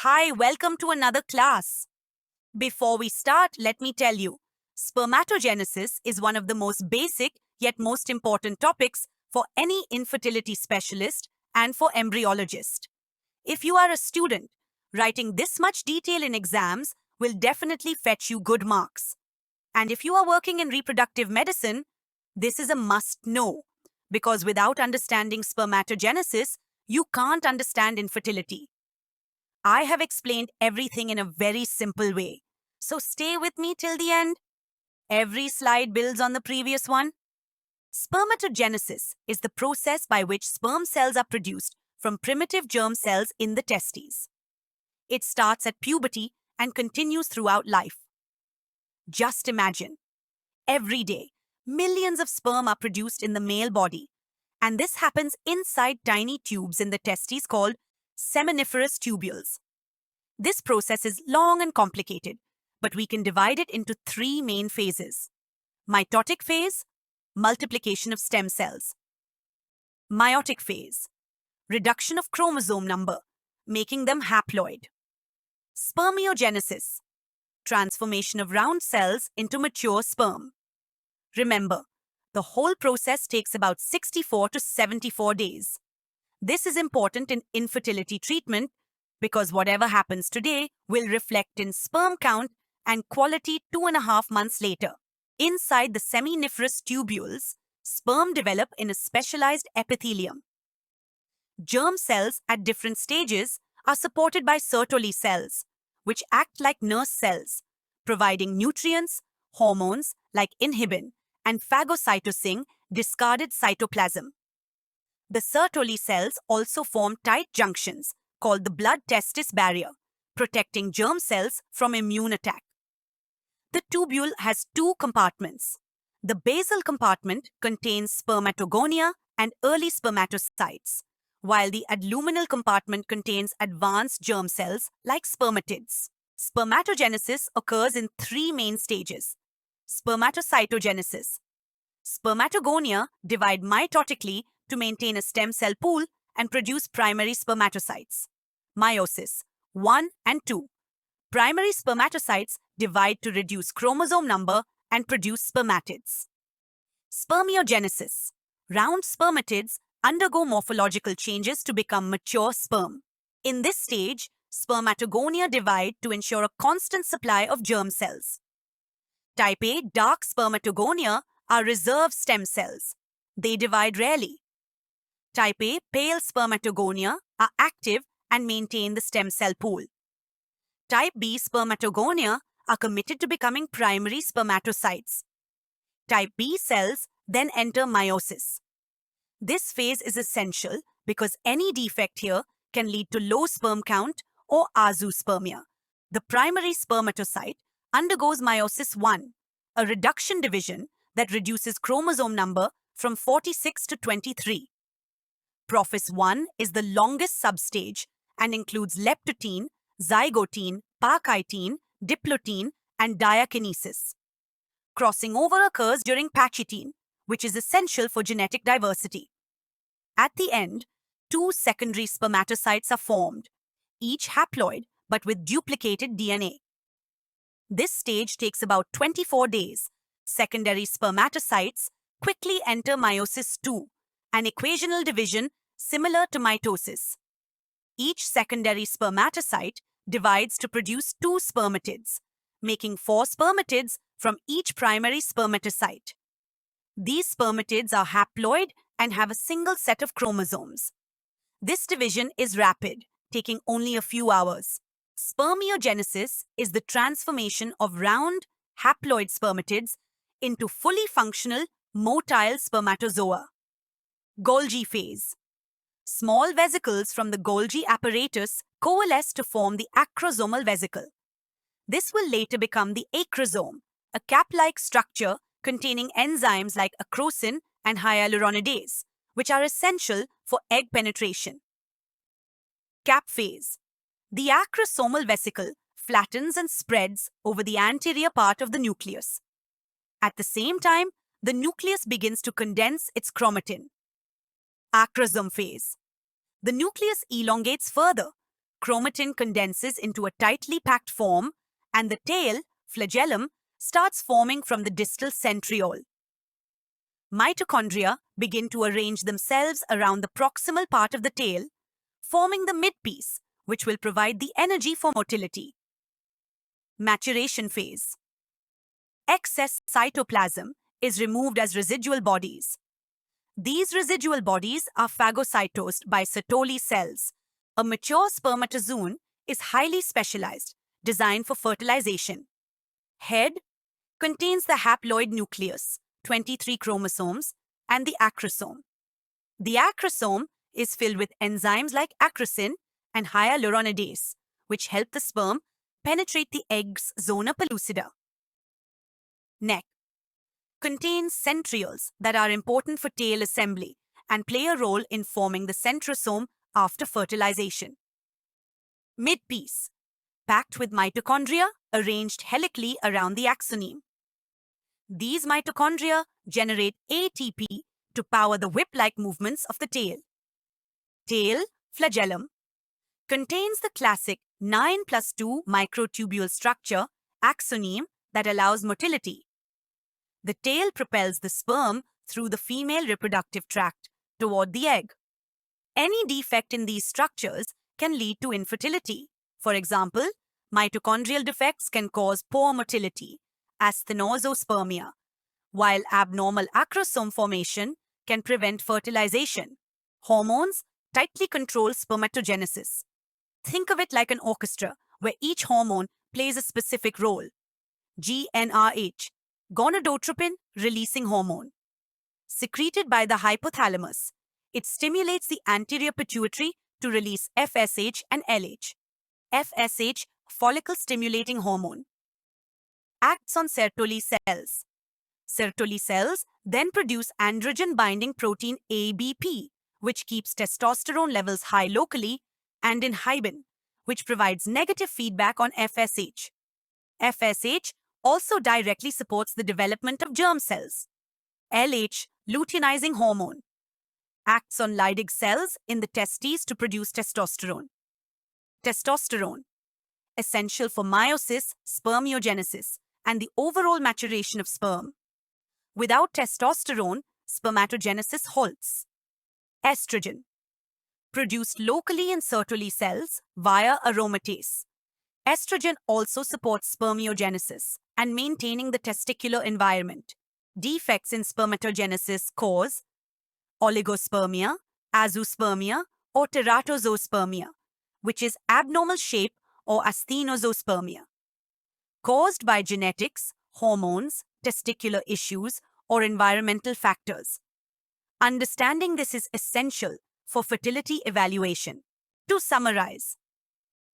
Hi, welcome to another class. Before we start, let me tell you, spermatogenesis is one of the most basic yet most important topics for any infertility specialist and for embryologist. If you are a student, writing this much detail in exams will definitely fetch you good marks. And if you are working in reproductive medicine, this is a must-know, because without understanding spermatogenesis, you can't understand infertility. I have explained everything in a very simple way. So stay with me till the end. Every slide builds on the previous one. Spermatogenesis is the process by which sperm cells are produced from primitive germ cells in the testes. It starts at puberty and continues throughout life. Just imagine, every day, millions of sperm are produced in the male body, and this happens inside tiny tubes in the testes called seminiferous tubules. This process is long and complicated, but we can divide it into three main phases. Mitotic phase, multiplication of stem cells. Meiotic phase, reduction of chromosome number, making them haploid. Spermiogenesis, transformation of round cells into mature sperm. Remember, the whole process takes about 64 to 74 days. This is important in infertility treatment because whatever happens today will reflect in sperm count and quality 2.5 months later. Inside the seminiferous tubules, sperm develop in a specialized epithelium. Germ cells at different stages are supported by Sertoli cells, which act like nurse cells, providing nutrients, hormones like inhibin, and phagocytosing discarded cytoplasm. The Sertoli cells also form tight junctions called the blood-testis barrier, protecting germ cells from immune attack. The tubule has two compartments. The basal compartment contains spermatogonia and early spermatocytes, while the adluminal compartment contains advanced germ cells like spermatids. Spermatogenesis occurs in three main stages. Spermatocytogenesis. Spermatogonia divide mitotically to maintain a stem cell pool and produce primary spermatocytes. Meiosis 1 and 2. Primary spermatocytes divide to reduce chromosome number and produce spermatids. Spermiogenesis. Round spermatids undergo morphological changes to become mature sperm. In this stage, spermatogonia divide to ensure a constant supply of germ cells. Type A dark spermatogonia are reserve stem cells. They divide rarely. Type A pale spermatogonia are active and maintain the stem cell pool. Type B spermatogonia are committed to becoming primary spermatocytes. Type B cells then enter meiosis. This phase is essential because any defect here can lead to low sperm count or azoospermia. The primary spermatocyte undergoes meiosis 1, a reduction division that reduces chromosome number from 46 to 23. Prophys 1 is the longest substage and includes leptotene, zygotene, parkitene, diplotene, and diakinesis. Crossing over occurs during pachytene, which is essential for genetic diversity. At the end, two secondary spermatocytes are formed, each haploid but with duplicated DNA. This stage takes about 24 days. Secondary spermatocytes quickly enter meiosis 2, an equational division similar to mitosis. Each secondary spermatocyte divides to produce 2 spermatids, making 4 spermatids from each primary spermatocyte. These spermatids are haploid and have a single set of chromosomes. This division is rapid, taking only a few hours. Spermiogenesis is the transformation of round, haploid spermatids into fully functional, motile spermatozoa. Golgi phase. Small vesicles from the Golgi apparatus coalesce to form the acrosomal vesicle. This will later become the acrosome, a cap-like structure containing enzymes like acrosin and hyaluronidase, which are essential for egg penetration. Cap phase. The acrosomal vesicle flattens and spreads over the anterior part of the nucleus. At the same time, the nucleus begins to condense its chromatin. Acrosome phase. The nucleus elongates further, chromatin condenses into a tightly packed form, and the tail, flagellum, starts forming from the distal centriole. Mitochondria begin to arrange themselves around the proximal part of the tail, forming the midpiece, which will provide the energy for motility. Maturation phase. Excess cytoplasm is removed as residual bodies. These residual bodies are phagocytosed by Sertoli cells. A mature spermatozoon is highly specialized, designed for fertilization. Head contains the haploid nucleus, 23 chromosomes, and the acrosome. The acrosome is filled with enzymes like acrosin and hyaluronidase, which help the sperm penetrate the egg's zona pellucida. Neck contains centrioles that are important for tail assembly and play a role in forming the centrosome after fertilization. Midpiece, packed with mitochondria arranged helically around the axoneme. These mitochondria generate ATP to power the whip-like movements of the tail. Tail, flagellum, contains the classic 9+2 microtubule structure, axoneme, that allows motility. The tail propels the sperm through the female reproductive tract toward the egg. Any defect in these structures can lead to infertility. For example, mitochondrial defects can cause poor motility, asthenosospermia, while abnormal acrosome formation can prevent fertilization. Hormones tightly control spermatogenesis. Think of it like an orchestra where each hormone plays a specific role. GnRH, gonadotropin-releasing hormone. Secreted by the hypothalamus, it stimulates the anterior pituitary to release FSH and LH. FSH, follicle-stimulating hormone, acts on Sertoli cells. Sertoli cells then produce androgen-binding protein ABP, which keeps testosterone levels high locally, and inhibin, which provides negative feedback on FSH. FSH also directly supports the development of germ cells. LH, luteinizing hormone, acts on Leydig cells in the testes to produce testosterone. Testosterone, essential for meiosis, spermiogenesis, and the overall maturation of sperm. Without testosterone, spermatogenesis halts. Estrogen, produced locally in Sertoli cells via aromatase. Estrogen also supports spermiogenesis and maintaining the testicular environment. Defects in spermatogenesis cause oligospermia, azoospermia, or teratozospermia, which is abnormal shape, or asthenosospermia, caused by genetics, hormones, testicular issues, or environmental factors. Understanding this is essential for fertility evaluation. To summarize,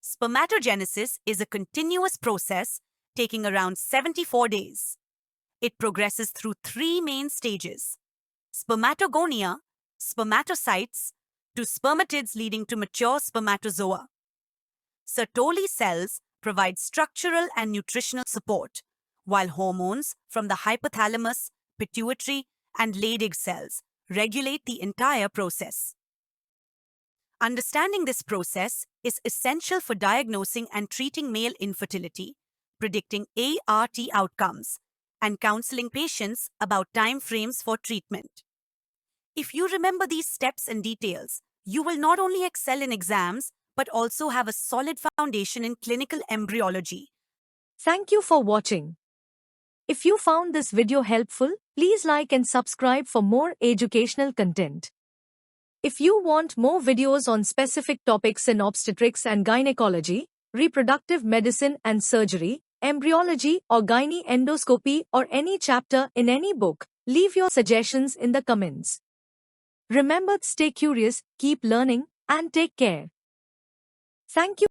spermatogenesis is a continuous process taking around 74 days. It progresses through three main stages: spermatogonia, spermatocytes, to spermatids leading to mature spermatozoa. Sertoli cells provide structural and nutritional support, while hormones from the hypothalamus, pituitary, and Leydig cells regulate the entire process. Understanding this process is essential for diagnosing and treating male infertility, predicting ART outcomes, and counseling patients about time frames for treatment. If you remember these steps and details, you will not only excel in exams, but also have a solid foundation in clinical embryology. Thank you for watching. If you found this video helpful, please like and subscribe for more educational content. If you want more videos on specific topics in obstetrics and gynecology, reproductive medicine and surgery, embryology or gynae endoscopy, or any chapter in any book, leave your suggestions in the comments. Remember, stay curious, keep learning, and take care. Thank you.